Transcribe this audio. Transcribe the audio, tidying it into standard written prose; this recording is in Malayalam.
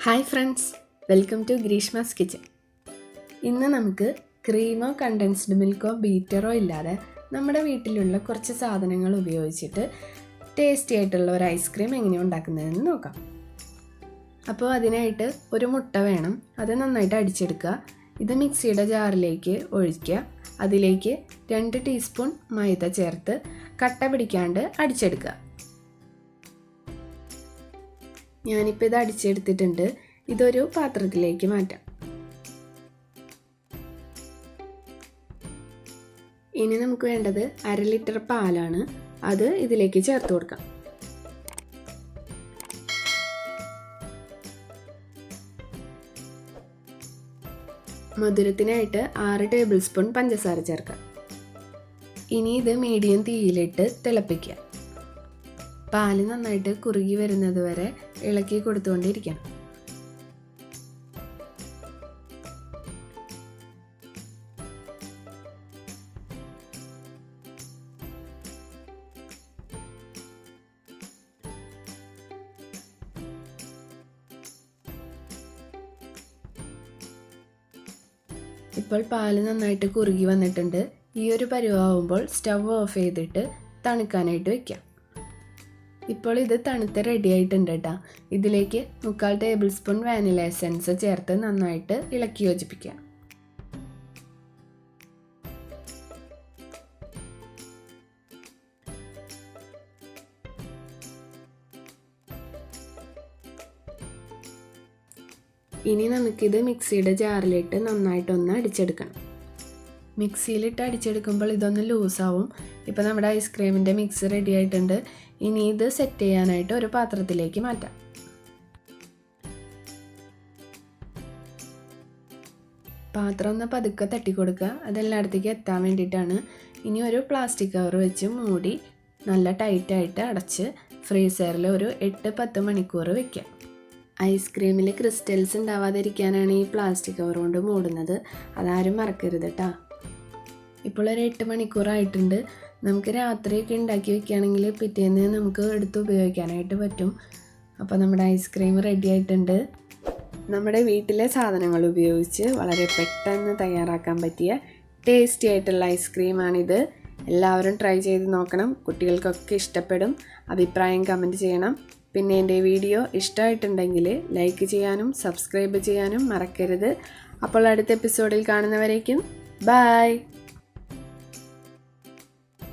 Hi friends, welcome to Greeshma's kitchen. ഇന്ന് നമുക്ക് ക്രീമോ കണ്ടൻസ്ഡ് മിൽക്കോ ബീറ്ററോ ഇല്ലാതെ നമ്മുടെ വീട്ടിലുള്ള കുറച്ച് സാധനങ്ങൾ ഉപയോഗിച്ചിട്ട് ടേസ്റ്റി ആയിട്ടുള്ള ഒരു ഐസ്ക്രീം എങ്ങനെയാണ് ഉണ്ടാക്കുന്നതെന്ന് നോക്കാം. അപ്പോൾ അതിനായിട്ട് ഒരു മുട്ട വേണം. അത് നന്നായിട്ട് അടിച്ചെടുക്കുക. ഇത് മിക്സിയുടെ ജാറിലേക്ക് ഒഴിക്കുക. അതിലേക്ക് 2 ടീസ്പൂൺ മൈദ ചേർത്ത് കട്ട പിടിക്കാണ്ട് അടിച്ചെടുക്കുക. ഞാനിപ്പോൾ ഇത് അടിച്ചെടുത്തിട്ടുണ്ട്. ഇതൊരു പാത്രത്തിലേക്ക് മാറ്റാം. ഇനി നമുക്ക് വേണ്ടത് 1/2 ലിറ്റർ പാലാണ്. അത് ഇതിലേക്ക് ചേർത്ത് കൊടുക്കാം. മധുരത്തിനായിട്ട് 6 ടേബിൾ സ്പൂൺ പഞ്ചസാര ചേർക്കാം. ഇനി ഇത് മീഡിയം തീയിലിട്ട് തിളപ്പിക്കുക. പാല് നന്നായിട്ട് കുറുകി വരുന്നത് വരെ ഇളക്കി കൊടുത്തുകൊണ്ടിരിക്കണം. ഇപ്പോൾ പാല് നന്നായിട്ട് കുറുകി വന്നിട്ടുണ്ട്. ഈ ഒരു പരുവാകുമ്പോൾ സ്റ്റവ് ഓഫ് ചെയ്തിട്ട് തണുക്കാനായിട്ട് വെക്കാം. ഇപ്പോൾ ഇത് തണുത്ത് റെഡി ആയിട്ടുണ്ട് കേട്ടോ. ഇതിലേക്ക് 3/4 ടേബിൾ സ്പൂൺ വാനില എസൻസ് ചേർത്ത് നന്നായിട്ട് ഇളക്കി യോജിപ്പിക്കുക. ഇനി നമുക്കിത് മിക്സിയുടെ ജാറിലിട്ട് നന്നായിട്ടൊന്ന് അടിച്ചെടുക്കണം. മിക്സിയിലിട്ട് അടിച്ചെടുക്കുമ്പോൾ ഇതൊന്ന് ലൂസാവും. ഇപ്പോൾ നമ്മുടെ ഐസ്ക്രീമിൻ്റെ മിക്സ് റെഡി ആയിട്ടുണ്ട്. ഇനി ഇത് സെറ്റ് ചെയ്യാനായിട്ട് ഒരു പാത്രത്തിലേക്ക് മാറ്റാം. പാത്രം ഒന്ന് പതുക്കെ തട്ടിക്കൊടുക്കുക. അതെല്ലായിടത്തേക്ക് എത്താൻ വേണ്ടിയിട്ടാണ്. ഇനി ഒരു പ്ലാസ്റ്റിക് കവർ വെച്ച് മൂടി നല്ല ടൈറ്റായിട്ട് അടച്ച് ഫ്രീസറിൽ ഒരു 8-10 മണിക്കൂർ വയ്ക്കാം. ഐസ്ക്രീമിൽ ക്രിസ്റ്റൽസ് ഉണ്ടാവാതിരിക്കാനാണ് ഈ പ്ലാസ്റ്റിക് കവർ കൊണ്ട് മൂടുന്നത്. അതാരും മറക്കരുത് കേട്ടോ. ഇപ്പോൾ ഒരു 8 മണിക്കൂറായിട്ടുണ്ട്. നമുക്ക് രാത്രിയൊക്കെ ഉണ്ടാക്കി വെക്കുകയാണെങ്കിൽ പിറ്റേന്ന് നമുക്ക് എടുത്ത് ഉപയോഗിക്കാനായിട്ട് പറ്റും. അപ്പോൾ നമ്മുടെ ഐസ്ക്രീം റെഡി ആയിട്ടുണ്ട്. നമ്മുടെ വീട്ടിലെ സാധനങ്ങൾ ഉപയോഗിച്ച് വളരെ പെട്ടെന്ന് തയ്യാറാക്കാൻ പറ്റിയ ടേസ്റ്റി ആയിട്ടുള്ള ഐസ്ക്രീമാണിത്. എല്ലാവരും ട്രൈ ചെയ്ത് നോക്കണം. കുട്ടികൾക്കൊക്കെ ഇഷ്ടപ്പെടും. അഭിപ്രായം കമൻറ്റ് ചെയ്യണം. പിന്നെ എൻ്റെ വീഡിയോ ഇഷ്ടമായിട്ടുണ്ടെങ്കിൽ ലൈക്ക് ചെയ്യാനും സബ്സ്ക്രൈബ് ചെയ്യാനും മറക്കരുത്. അപ്പോൾ അടുത്ത എപ്പിസോഡിൽ കാണുന്നവരേക്കും ബൈ.